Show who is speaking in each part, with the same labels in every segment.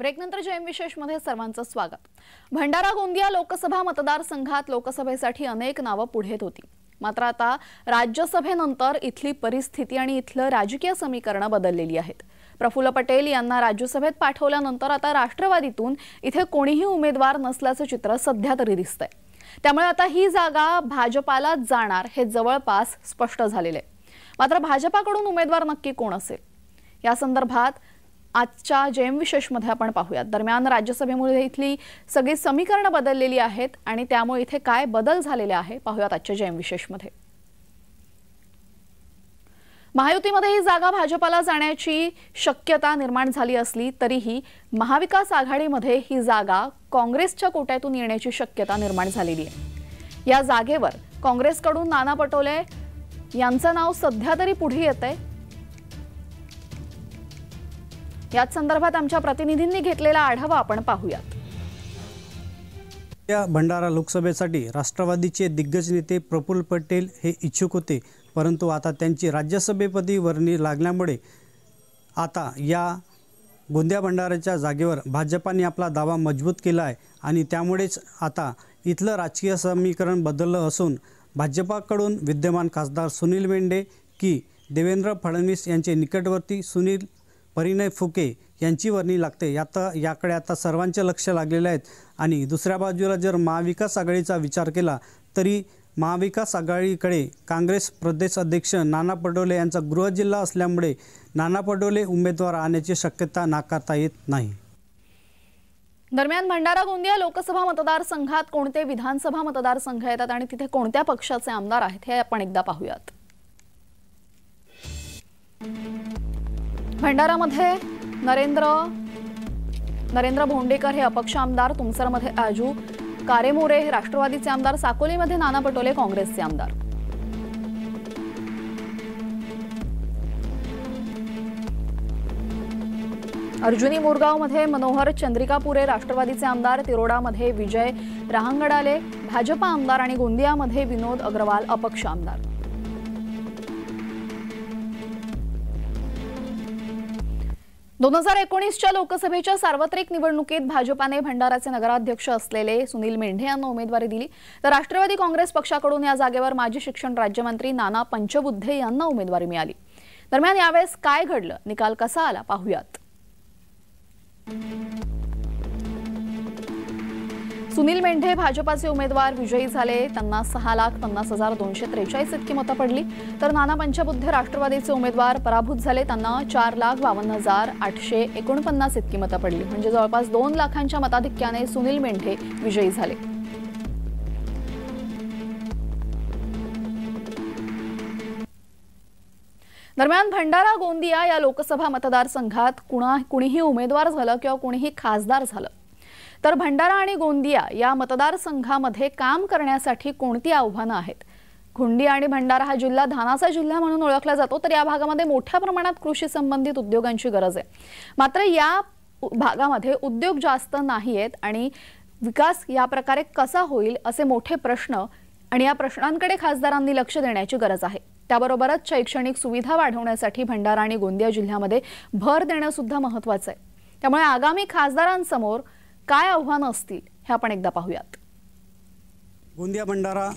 Speaker 1: ब्रेकनंतर जयम विशेषमध्ये सर्वांचं स्वागत। भंडारा गोंदिया लोकसभा मतदारसंघात लोकसभेसाठी अनेक नावं पुढे येत होती। मात्र आता राज्यसभेनंतर इथली परिस्थिती आणि इथलं राजकीय समीकरण बदललेली आहेत। प्रफुल्ल पटेल यांना राज्यसभेत पाठवल्यानंतर आता राष्ट्रवादीतून इथे कोणीही उमेदवार नसल्याचं चित्र सध्या तरी दिसतंय। त्यामुळे आता ही जागा भाजपाला जाणार हे जवळपास स्पष्ट झालेले आहे। मात्र भाजपाकडून उमेदवार नक्की कोण असेल या संदर्भात आजच्या जयम विशेषमध्ये आपण पाहूयात। दरम्यान राज्यसभेमुळे इथली सगळी समीकरणं बदललेली आहेत आणि त्यामुळे इथे काय बदल झालेले आहे पाहूयात आजच्या जयम विशेषमध्ये। महायुतीमध्ये ही जागा भाजपाला जाण्याची शक्यता निर्माण झाली असली तरीही महाविकास आघाडीमध्ये ही जागा काँग्रेसच्या कोट्यातून येण्याची शक्यता निर्माण झालेली आहे। या जागेवर काँग्रेसकडून नाना पटोले यांचं नाव सध्या तरी पुढे येतंय। याच संदर्भात आमच्या प्रतिनिधींनी घेतलेला आढावा आपण पाहूयात।
Speaker 2: या भंडारा लोकसभेसाठी राष्ट्रवादीचे दिग्गज नेते प्रफुल्ल पटेल हे इच्छुक होते, परंतु आता त्यांची राज्यसभेपदी वर्णी लागल्यामुळे आता या गोंदिया भंडाराच्या जागेवर भाजपाने आपला दावा मजबूत केला आहे आणि त्यामुळेच आता इथलं राजकीय समीकरण बदललं असून भाजपाकडून विद्यमान खासदार सुनील मेंढे की देवेंद्र फडणवीस यांचे निकटवर्ती सुनील परिणय फुके यांची वर्णी लागते। याकडे आता सर्वांचे लक्ष लागलेले आहेत आणि दुसऱ्या बाजूला जर महाविकास आघाडीचा विचार केला तरी महाविकास आघाडीकडे काँग्रेस प्रदेश अध्यक्ष नाना पटोले यांचा गृहजिल्हा असल्यामुळे नाना पटोले उमेदवार आणण्याची शक्यता नाकारता येत नाही।
Speaker 1: दरम्यान भंडारा गोंदिया लोकसभा मतदारसंघात कोणते विधानसभा मतदारसंघ येतात आणि तिथे कोणत्या पक्षाचे आमदार आहेत हे आपण एकदा पाहूयात। भंडारामध्ये नरेंद्र भोंडेकर हे अपक्ष आमदार, तुमसरमध्ये राजू कारेमोरे हे राष्ट्रवादीचे आमदार, साकोलीमध्ये नाना पटोले काँग्रेसचे आमदार। अर्जुनी मोरगावमध्ये मनोहर चंद्रिकापुरे राष्ट्रवादीचे आमदार, तिरोडामध्ये विजय रहांगडाले भाजपा आमदार आणि गोंदियामध्ये विनोद अग्रवाल अपक्ष आमदार। 2019च्या लोकसभेच्या सार्वत्रिक निवडणुकीत भाजपाने भंडाराचे नगराध्यक्ष असलेले सुनील मेंढे यांना उमेदवारी दिली, तर राष्ट्रवादी काँग्रेस पक्षाकडून या जागेवर माजी शिक्षण राज्यमंत्री नाना पंचबुद्धे यांना उमेदवारी मिळाली। दरम्यान यावेळेस काय घडलं, निकाल कसा आला पाहूयात। सुनील मेंढे भाजपाचे उमेदवार विजयी झाले, त्यांना 6,50,243 इतकी मतं पडली, तर नाना पंचबुद्धे राष्ट्रवादीचे उमेदवार पराभूत झाले, त्यांना 4,52,849 इतकी मतं पडली। म्हणजे जवळपास 2 लाखांच्या मताधिक्याने सुनील मेंढे विजयी झाले। दरम्यान भंडारा गोंदिया या लोकसभा मतदारसंघात कुणीही उमेदवार झालं किंवा कुणीही खासदार झालं तर भंडारा आणि गोंदिया या मतदारसंघामध्ये काम करण्यासाठी कोणती आव्हानं आहेत? गोंदिया आणि भंडारा हा जिल्हा धानाचा जिल्हा म्हणून ओळखला जातो, तर या भागामध्ये मोठ्या प्रमाणात कृषी संबंधित उद्योगांची गरज आहे। मात्र या भागामध्ये उद्योग जास्त नाहीयेत आणि विकास या प्रकारे कसा होईल असे मोठे प्रश्न आणि या प्रश्नांकडे खासदारांनी लक्ष देण्याची गरज आहे। त्याबरोबरच शैक्षणिक सुविधा वाढवण्यासाठी भंडारा आणि गोंदिया जिल्ह्यामध्ये भर देणं सुद्धा महत्त्वाचं आहे। त्यामुळे आगामी खासदारांसमोर काय आव्हानं असतील हे आपण एकदा पाहूयात।
Speaker 2: गोंदिया भंडारा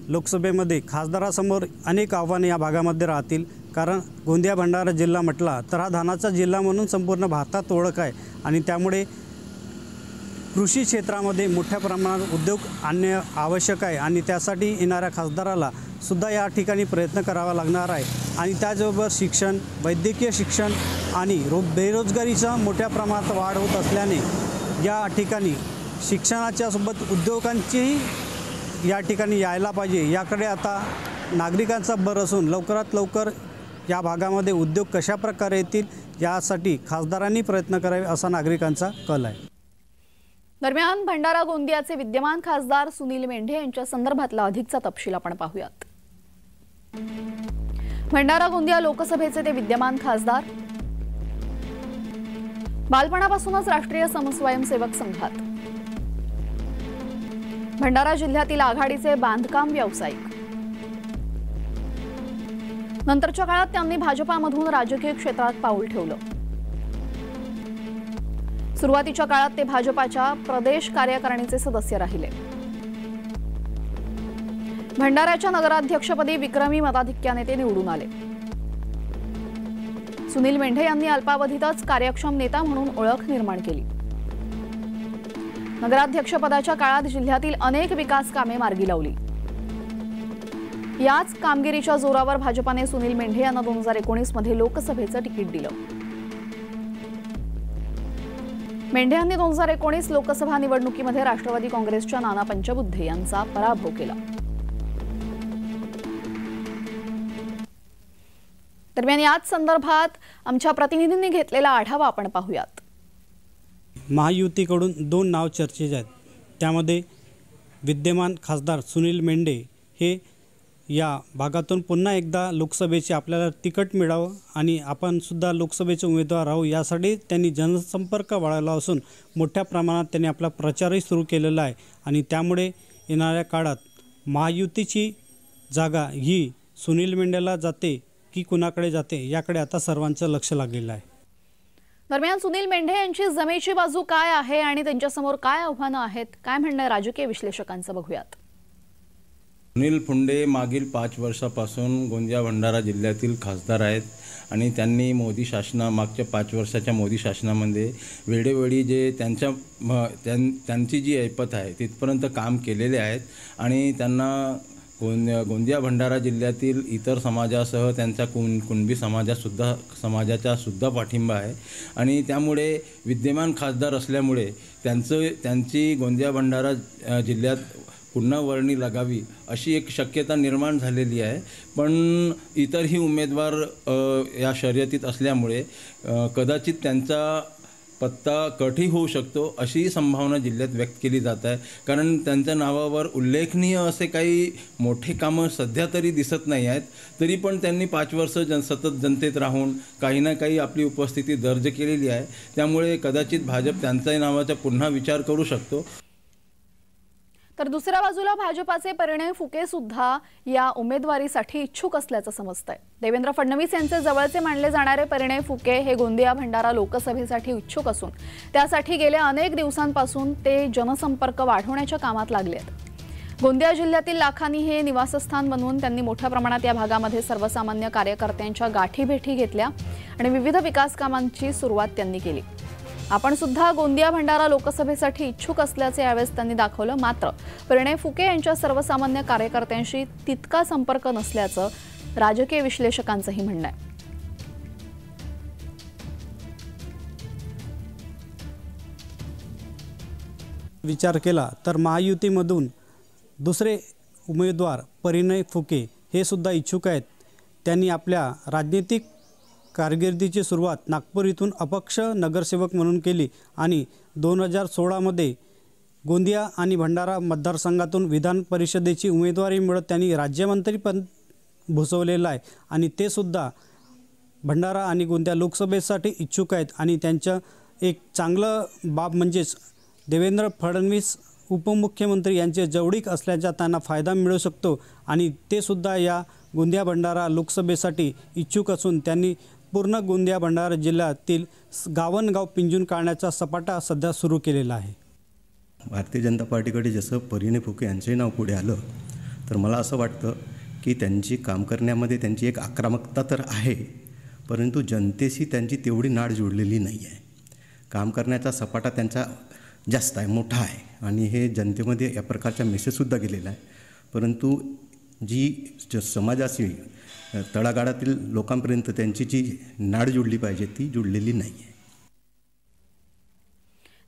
Speaker 2: लोकसभेमध्ये खासदारासमोर अनेक आव्हाने या भागामध्ये राहतील, कारण गोंदिया भंडारा जिल्हा म्हटला तर हा धानाचा जिल्हा म्हणून संपूर्ण भारतात ओळख आहे आणि त्यामुळे कृषी क्षेत्रामध्ये मोठ्या प्रमाणात उद्योग आणणे आवश्यक आहे आणि त्यासाठी येणाऱ्या खासदाराला सुद्धा या ठिकाणी प्रयत्न करावा लागणार आहे। आणि त्याचबरोबर शिक्षण, वैद्यकीय शिक्षण आणि बेरोजगारीचा मोठ्या प्रमाणात वाढ होत असल्याने या ठिकाणी शिक्षणाच्या सोबत उद्योगांचीही या ठिकाणी यायला पाहिजे, याकडे आता नागरिकांचा भर असून लवकरात लवकर या भागामध्ये उद्योग कशा प्रकारे येतील यासाठी खासदारांनी प्रयत्न करावे असा नागरिकांचा कल आहे।
Speaker 1: दरम्यान भंडारा गोंदियाचे विद्यमान खासदार सुनील मेंढे यांच्या संदर्भातला अधिकचा तपशील आपण पाहूयात। भंडारा गोंदिया लोकसभेचे ते विद्यमान खासदार, बालपणापासूनच राष्ट्रीय स्वयंसेवक संघात, भंडारा जिल्ह्यातील आघाडीचे बांधकाम व्यावसायिक, नंतरच्या काळात त्यांनी भाजपामधून राजकीय क्षेत्रात पाऊल ठेवलं। सुरुवातीच्या काळात ते भाजपाच्या प्रदेश कार्यकारिणीचे सदस्य राहिले। भंडाऱ्याच्या नगराध्यक्षपदी विक्रमी मताधिक्याने ते निवडून आले। सुनील मेंढे यांनी अल्पावधीतच कार्यक्षम नेता म्हणून ओळख निर्माण केली। नगराध्यक्षपदाच्या काळात जिल्ह्यातील अनेक विकास कामे मार्गी लावली। याच कामगिरीच्या जोरावर भाजपाने सुनील मेंढे यांना 2019 मध्ये लोकसभेचं तिकीट दिलं। मेंढे यांनी 2019 लोकसभा निवडणुकीमध्ये राष्ट्रवादी काँग्रेसच्या नाना पंचबुद्धे यांचा पराभव केला। दरम्यान याच संदर्भात आमच्या प्रतिनिधींनी घेतलेला आढावा आपण पाहूयात।
Speaker 2: महायुतीकडून 2 नाव चर्चेत आहेत। त्यामध्ये विद्यमान खासदार सुनील मेंढे हे या भागातून पुन्हा एकदा लोकसभेचे आपल्याला तिकीट मिळावं आणि आपण सुद्धा लोकसभेचे उमेदवार राहू यासाठी त्यांनी जनसंपर्क वाढवला असून मोठ्या प्रमाणात त्यांनी आपला प्रचारही सुरू केलेला आहे आणि त्यामुळे येणाऱ्या काळात महायुतीची जागा ही सुनील मेंढेला जाते की कुणाकडे जाते याकडे आता सर्वांचं लक्ष लागलेलं आहे।
Speaker 1: दरम्यान सुनील मेंढे यांची जमेची बाजू काय आहे आणि त्यांच्यासमोर काय आव्हानं आहेत, काय म्हणणं राजकीय विश्लेषकांचं बघूयात।
Speaker 3: सुनील फुंडे मागील 5 वर्षापासून गोंदिया भंडारा जिल्ह्यातील खासदार आहेत आणि त्यांनी मोदी मागच्या 5 वर्षाच्या मोदी शासनामध्ये वेळोवेळी जे त्यांची जी ऐपत आहे तिथपर्यंत काम केलेले आहेत आणि त्यांना गोंदिया भंडारा जिल्ह्यातील इतर समाजासह त्यांचा कुणबी समाजाचा सुद्धा पाठिंबा आहे आणि त्यामुळे विद्यमान खासदार असल्यामुळे त्यांची गोंदिया भंडारा जिल्ह्यात पुन्हा वर्णी लागावी अशी एक शक्यता निर्माण झालेली आहे। पण इतरही उमेदवार या शर्यतीत असल्यामुळे कदाचित त्यांचा पत्ता कटही होऊ शकतो अशी संभावना जिल्ह्यात व्यक्त केली जात आहे। कारण त्यांच्या नावावर उल्लेखनीय असे काही मोठे कामं सध्या तरी दिसत नाही आहेत, तरी पण त्यांनी 5 वर्ष सतत जनतेत राहून काही ना काही आपली उपस्थिती दर्ज केलेली आहे। त्यामुळे कदाचित भाजप त्यांच्या नावाचा पुन्हा विचार करू शकतो।
Speaker 1: तर दुसऱ्या बाजूला भाजपाचे परिणय फुके सुद्धा या उमेदवारीसाठी इच्छुक असल्याचं समजतंय। देवेंद्र फडणवीस यांचे जवळचे मानले जाणारे परिणय फुके हे गोंदिया भंडारा लोकसभेसाठी इच्छुक असून त्यासाठी गेल्या अनेक दिवसांपासून ते जनसंपर्क वाढवण्याच्या कामात लागले आहेत। गोंदिया जिल्ह्यातील लाखानी हे निवासस्थान बनवून त्यांनी मोठ्या प्रमाणात या भागामध्ये सर्वसामान्य कार्यकर्त्यांच्या गाठीभेटी घेतल्या आणि विविध विकास कामांची सुरुवात त्यांनी केली। आपण सुद्धा गोंदिया भंडारा लोकसभेसाठी इच्छुक असल्याचे यावेळेस त्यांनी दाखवलं। मात्र परिणय फुके यांच्या सर्वसामान्य कार्यकर्त्यांशी तितका संपर्क नसल्याचं राजकीय विश्लेषकांचंही म्हणणं आहे।
Speaker 2: विचार केला तर महायुतीमधून दुसरे उमेदवार परिणय फुके हे सुद्धा इच्छुक आहेत। त्यांनी आपल्या राजनीतिक कारकिर्दीची सुरुवात नागपूर इथून अपक्ष नगरसेवक म्हणून केली आणि 2016 मध्ये गोंदिया आणि भंडारा मतदारसंघातून विधान परिषदेची उमेदवारी मिळत त्यांनी राज्यमंत्रीपद भूषवलेलं आहे आणि ते सुद्धा भंडारा आणि गोंदिया लोकसभेसाठी इच्छुक आहेत आणि त्यांचं एक चांगलं बाब म्हणजेच देवेंद्र फडणवीस उपमुख्यमंत्री यांचे जवळीक असल्याचा त्यांना फायदा मिळू शकतो आणि ते सुद्धा या गोंदिया भंडारा लोकसभेसाठी इच्छुक असून त्यांनी पूर्ण गोंदिया भंडारा जिल्ह्यातील गावनगाव पिंजून काढण्याचा सपाटा सध्या सुरू केलेला आहे।
Speaker 4: भारतीय जनता पार्टीकडे जसं परिणय फुके यांचे नाव पुढे आलं तर मला असं वाटतं की त्यांची काम करण्यामध्ये त्यांची एक आक्रमकता तर आहे, परंतु जनतेशी त्यांची तेवढी नाळ जुळलेली नाही आहे। काम करण्याचा सपाटा त्यांचा जास्त आहे, मोठा आहे आणि हे जनतेमध्ये या प्रकारचा मेसेजसुद्धा गेलेला आहे, परंतु जी समाजाशी तळागाळातील लोकांपर्यंत त्यांची जी नाळ जुळली पाहिजे ती जुळलेली नाही आहे।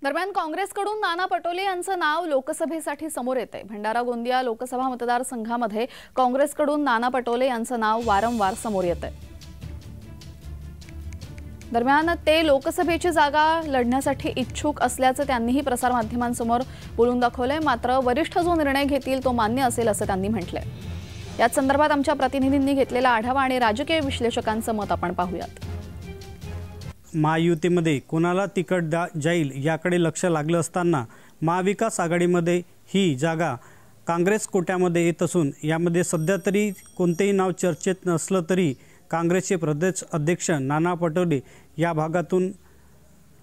Speaker 1: दरम्यान काँग्रेसकडून नाना पटोले यांचं नाव लोकसभेसाठी समोर येतंय। भंडारा गोंदिया लोकसभा मतदारसंघामध्ये काँग्रेसकडून नाना पटोले यांचं नाव वारंवार समोर येतंय। दरम्यान ते लोकसभेची जागा लढण्यासाठी इच्छुक असल्याचं त्यांनीही प्रसारमाध्यमांसमोर बोलून दाखवलंय। मात्र वरिष्ठ जो निर्णय घेतील तो मान्य असेल असं त्यांनी म्हटलंय। याच संदर्भात आमच्या प्रतिनिधींनी घेतलेला आढावा आणि राजकीय विश्लेषकांचं मत आपण पाहूयात।
Speaker 2: महायुतीमध्ये कोणाला तिकीट जाईल याकडे लक्ष लागलं असताना महाविकास आघाडीमध्ये ही जागा काँग्रेस कोट्यामध्ये येत असून यामध्ये सध्या तरी कोणतेही नाव चर्चेत नसलं तरी काँग्रेसचे प्रदेश अध्यक्ष नाना पटोले या भागातून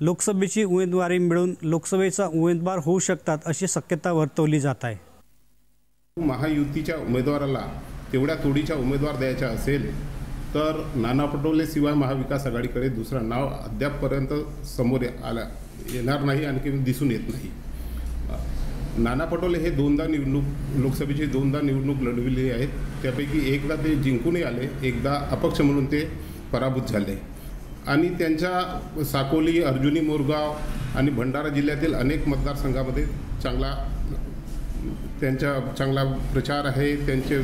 Speaker 2: लोकसभेची उमेदवारी मिळून लोकसभेचा उमेदवार होऊ शकतात अशी शक्यता वर्तवली जात आहे।
Speaker 5: महायुतीच्या उमेदवाराला तेवढ्या तोडीचा उमेदवार द्यायचा असेल तर नाना पटोले शिवाय महाविकास आघाडीकडे दुसरा नाव अद्यापपर्यंत समोर येणार नाही, आणखी दिसून येत नाही। नाना पटोले हे दोनदा लोकसभेची दोनदा निवडणूक लढविली आहेत, त्यापैकी एकदा ते जिंकूनही आले, एकदा अपक्ष म्हणून ते पराभूत झाले आणि त्यांच्या साकोली, अर्जुनी, मोरगाव आणि भंडारा जिल्ह्यातील अनेक मतदारसंघामध्ये त्यांचा चांगला प्रचार आहे, त्यांचे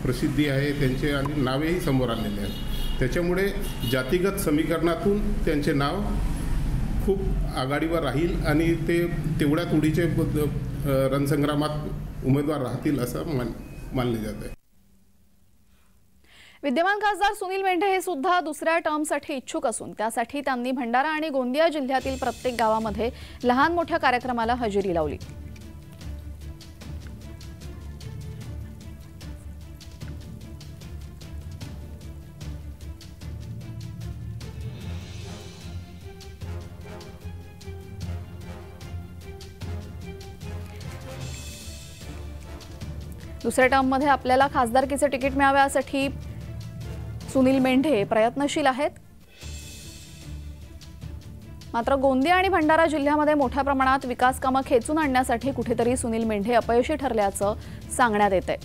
Speaker 5: प्रसिद्धी आहे, त्यांचे आणि नावेही समोर आलेले आहेत। त्याच्यामुळे जातीगत समीकरणातून त्यांचे नाव खूप आघाडीवर राहील आणि ते तेवढ्या तोडीचे रणसंग्रामात उमेदवार राहतील असं मानले जात आहे।
Speaker 1: विद्यमान खासदार सुनील मेंढे हे सुद्धा दुसऱ्या टर्मसाठी इच्छुक असून त्यासाठी त्यांनी भंडारा आणि गोंदिया जिल्ह्यातील प्रत्येक गावामध्ये लहान मोठ्या कार्यक्रमाला हजेरी लावली। दुसऱ्या टर्ममध्ये आपल्याला खासदारकीचे तिकीट मिळावे यासाठी सुनील मेंढे प्रयत्नशील आहेत। मात्र गोंदिया आणि भंडारा जिल्ह्यामध्ये मोठ्या प्रमाणात विकास कामे खेचून आणण्यासाठी कुठेतरी सुनील मेंढे अपयशी ठरल्याचं सांगण्यात येतंय।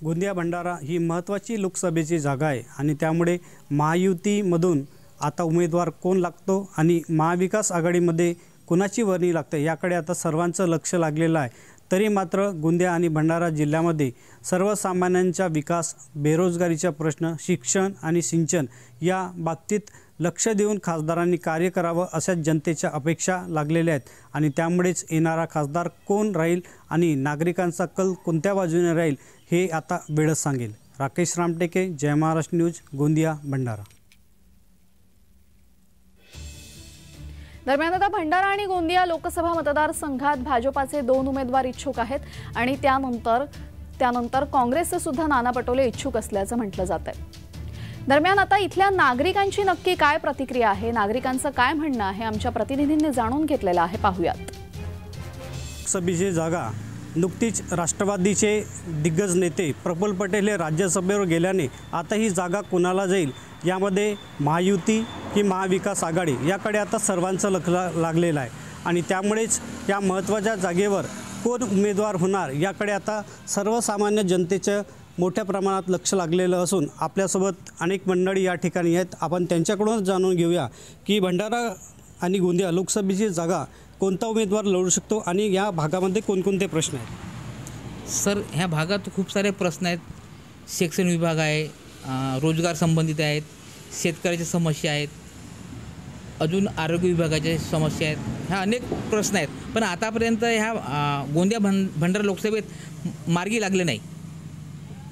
Speaker 2: गोंदिया भंडारा ही महत्त्वाची लोकसभेची जागा आहे आणि त्यामुळे महायुतीमधून आता उमेदवार कोण लागतो आणि महाविकास आघाडीमध्ये कोणाची वर्णी लागते याकडे आता सर्वांचं लक्ष लागलेलं आहे। तरी मात्र गोंदिया आणि भंडारा जिल्ह्यामध्ये सर्वसामान्यांचा विकास, बेरोजगारीचा प्रश्न, शिक्षण आणि सिंचन या बाबतीत लक्ष देऊन खासदारांनी कार्य करावं अशा जनतेच्या अपेक्षा लागलेल्या आहेत आणि त्यामुळेच येणारा खासदार कोण राहील आणि नागरिकांचा कल कोणत्या बाजूने राहील हे आता वेळच सांगेल। राकेश रामटेके, जय महाराष्ट्र न्यूज, गोंदिया भंडारा।
Speaker 1: दरम्यान आता भंडारा आणि गोंदिया लोकसभा मतदारसंघात भाजपाचे 2 उमेदवार इच्छुक आहेत आणि त्यानंतर काँग्रेसचे सुद्धा नाना पटोले इच्छुक असल्याचं म्हटलं जातंय। दरम्यान आता इथल्या नागरिकांची नक्की काय प्रतिक्रिया आहे, नागरिकांचं काय म्हणणं आहे, आमच्या प्रतिनिधींनी जाणून घेतलेलं आहे, पाहूयात।
Speaker 2: लोकसभेची जागा नुकतीच राष्ट्रवादीचे दिग्गज नेते प्रफुल्ल पटेल हे राज्यसभेवर गेल्याने आता ही जागा कोणाला जाईल यामध्ये महायुती की महाविकास आघाडी याकडे आता सर्वांचं लक्ष लागलेलं आहे आणि त्यामुळेच या महत्त्वाच्या जागेवर कोण उमेदवार होणार याकडे आता सर्वसामान्य जनतेचं मोठ्या प्रमाणात लक्ष लागलेलं असून आपल्यासोबत अनेक मंडळी या ठिकाणी आहेत। आपण त्यांच्याकडूनच जाणून घेऊया की भंडारा आणि गोंदिया लोकसभेची जागा कोणता उमेदवार लढू शकतो आणि या भागामध्ये कोणकोणते प्रश्न आहेत?
Speaker 6: सर, ह्या भागात खूप सारे प्रश्न आहेत। शिक्षण विभाग आहे, रोजगार संबंधित आहेत, शेतकऱ्याच्या समस्या आहेत, अजून आरोग्य विभागाच्या समस्या आहेत, ह्या अनेक प्रश्न आहेत। पण आतापर्यंत ह्या गोंदिया भंडारा लोकसभेत मार्गी लागले नाही।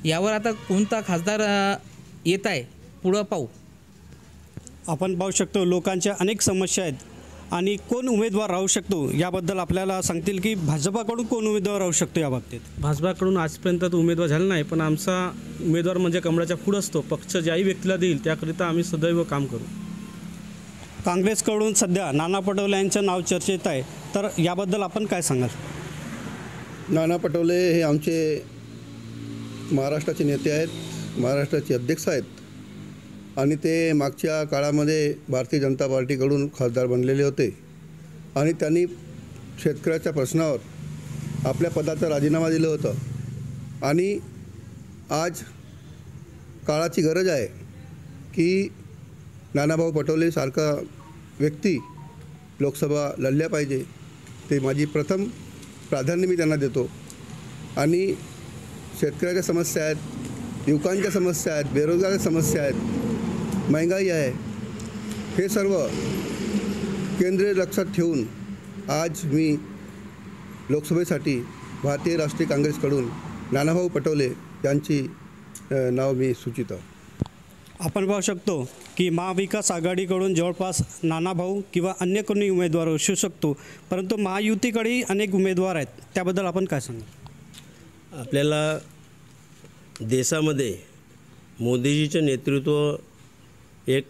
Speaker 6: यावर आता कोणता खासदार येत आहे पुढं पाहू।
Speaker 2: आपण पाहू शकतो लोकांच्या अनेक समस्या आहेत आणि कोण उमेदवार राहू शकतो याबद्दल आपल्याला सांगतील की भाजपाकडून कोण उमेदवार राहू शकतो या बाबतीत?
Speaker 7: भाजपाकडून आजपर्यंत तो उमेदवार झाला नाही, पण आमचा उमेदवार म्हणजे कमळाच्या पुढं असतो। पक्ष ज्याही व्यक्तीला देईल त्याकरिता आम्ही सदैव काम करू।
Speaker 2: काँग्रेसकडून सध्या नाना पटोले यांचं नाव चर्चेत आहे, तर याबद्दल आपण काय सांगाल?
Speaker 8: नाना पटोले हे आमचे महाराष्ट्राचे नेते आहेत, महाराष्ट्राचे अध्यक्ष आहेत आणि ते मागच्या काळामध्ये भारतीय जनता पार्टीकडून खासदार बनलेले होते आणि त्यांनी शेतकऱ्याच्या प्रश्नावर आपल्या पदाचा राजीनामा दिलं होतं आणि आज काळाची गरज आहे की नानाभाऊ पटोले सारखा व्यक्ती लोकसभा लढल्या पाहिजे। ते माझी प्रथम प्राधान्य मी त्यांना देतो आणि शेतकऱ्याच्या समस्या आहेत, युवकांच्या समस्या आहेत, बेरोजगाराच्या समस्या आहेत, महंगाई आहे, हे सर्व केंद्रीय लक्षात ठेवून आज मी लोकसभेसाठी भारतीय राष्ट्रीय काँग्रेसकडून नानाभाऊ पटोले यांची नाव मी सुचित आहे।
Speaker 2: आपण पाहू शकतो की महाविकास आघाडीकडून जवळपास नानाभाऊ किंवा अन्य कोणी उमेदवार असू शकतो, परंतु महायुतीकडेही अनेक उमेदवार आहेत, त्याबद्दल आपण काय सांगाल?
Speaker 9: आपल्याला देशामध्ये मोदीजीचं नेतृत्व एक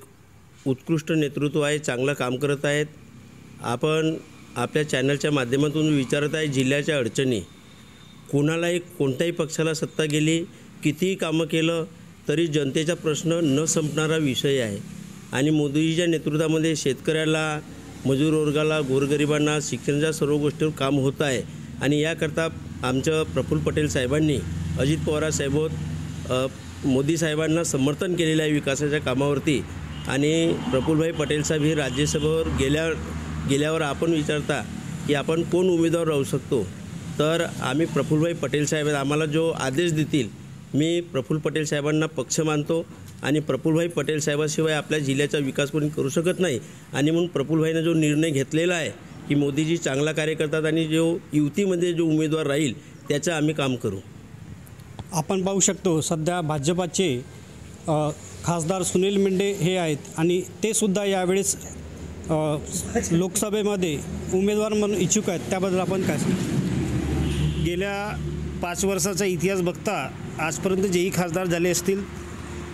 Speaker 9: उत्कृष्ट नेतृत्व आहे, चांगलं काम करत आहेत. आपण आपल्या चॅनलच्या माध्यमातून विचारत आहे जिल्ह्याच्या अडचणी. कोणालाही कोणत्याही पक्षाला सत्ता गेली, कितीही कामं केलं तरी जनतेचा प्रश्न न संपणारा विषय आहे. आणि मोदीजीच्या नेतृत्वामध्ये शेतकऱ्याला, मजूर वर्गाला, गोरगरिबांना, शिक्षणाच्या सर्व गोष्टीवर काम होत आहे. आणि याकरता आमचं प्रफुल्ल पटेल साहेबांनी, अजित पवार साहेब मोदी साहेबांना समर्थन केलेलं आहे विकासाच्या कामावरती. आणि प्रफुल्लभाई पटेल साहेब हे राज्यसभेवर गेल्यावर आपण विचारता की आपण कोण उमेदवार राहू शकतो, तर आम्ही प्रफुल्लभाई पटेल साहेब आम्हाला जो आदेश देतील, मी प्रफुल्ल पटेल साहेबांना पक्ष मानतो. आणि प्रफुल्लभाई पटेल साहेबाशिवाय आपल्या जिल्ह्याचा विकास कोणी करू शकत नाही. आणि म्हणून प्रफुल्लभाईनं जो निर्णय घेतलेला आहे की मोदीजी चांगला कार्य करतात आणि जो युतीमध्ये जो उमेदवार राहील त्याचं आम्ही काम करू.
Speaker 2: आपण पाहू शकतो सध्या भाजपाचे खासदार सुनील मेंढे हे आहेत आणि ते सुद्धा यावेळेस लोकसभेमध्ये उमेदवार म्हणून इच्छुक आहेत. त्याबद्दल आपण काय सांगू?
Speaker 10: गेल्या 5 वर्षाचा इतिहास बघता आजपर्यंत जेही खासदार झाले असतील,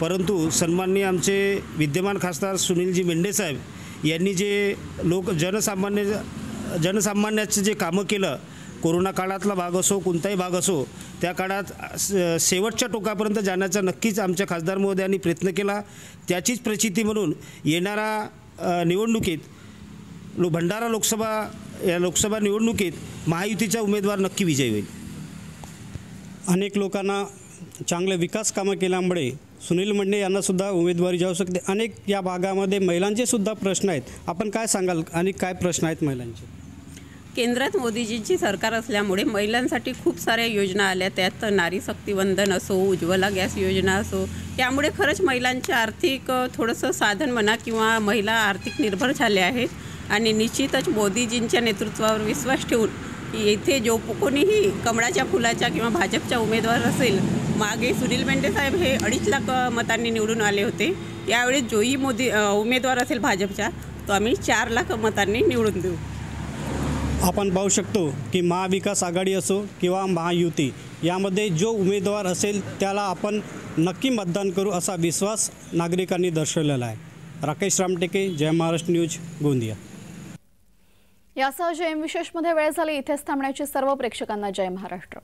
Speaker 10: परंतु सन्माननीय आमचे विद्यमान खासदार सुनीलजी मेंढे साहेब यांनी जे जनसामान्याचं जे कामं केलं, कोरोना काळातला भाग असो, कोणताही भाग असो, त्या काळात शेवटच्या टोकापर्यंत जाण्याचा नक्कीच आमच्या खासदार महोदयांनी प्रयत्न केला. त्याचीच प्रचिती म्हणून येणारा निवडणुकीत भंडारा लोकसभा निवडणुकीत महायुतीचा उमेदवार नक्की विजयी होईल.
Speaker 2: अनेक लोकांना चांगले विकास कामं केल्यामुळे सुनील मेंढे यांना सुद्धा उमेदवारी जाऊ शकते. अनेक या भागामध्ये महिलांचे सुद्धा प्रश्न आहेत. आपण काय सांगाल आणि काय प्रश्न आहेत महिलांचे?
Speaker 11: केंद्रात मोदीजींची सरकार असल्यामुळे महिलांसाठी खूप साऱ्या योजना आल्या. त्यात नारी शक्ती वंदन असो, उज्ज्वला गॅस योजना असो, यामुळे खरंच महिलांचे आर्थिक थोडंसं साधन म्हणा किंवा महिला आर्थिक निर्भर झाल्या आहेत. आणि निश्चितच मोदीजींच्या नेतृत्वावर विश्वास ठेवून इथे जो कोणीही कमळाच्या फुलाच्या किंवा भाजपचा उमेदवार असेल, मागे सुनील मेंढे साहेब हे 2.5 लाख मतांनी निवडून आले होते. यावेळी जोही उमेदवार असेल भाजपचा, तो आम्ही 4 लाख मतांनी निवडून देऊ.
Speaker 2: आपण पाहू शकतो की महाविकास आघाडी असो किंवा महायुती यामध्ये जो उमेदवार असेल त्याला आपण नक्की मतदान करू असा विश्वास नागरिकांनी दर्शवलेला आहे. राकेश रामटेके, जय महाराष्ट्र न्यूज, गोंदिया.
Speaker 1: यासह जयम विशेषमध्ये वेळ झाली. इथेच थांबण्याची सर्व प्रेक्षकांना जय महाराष्ट्र.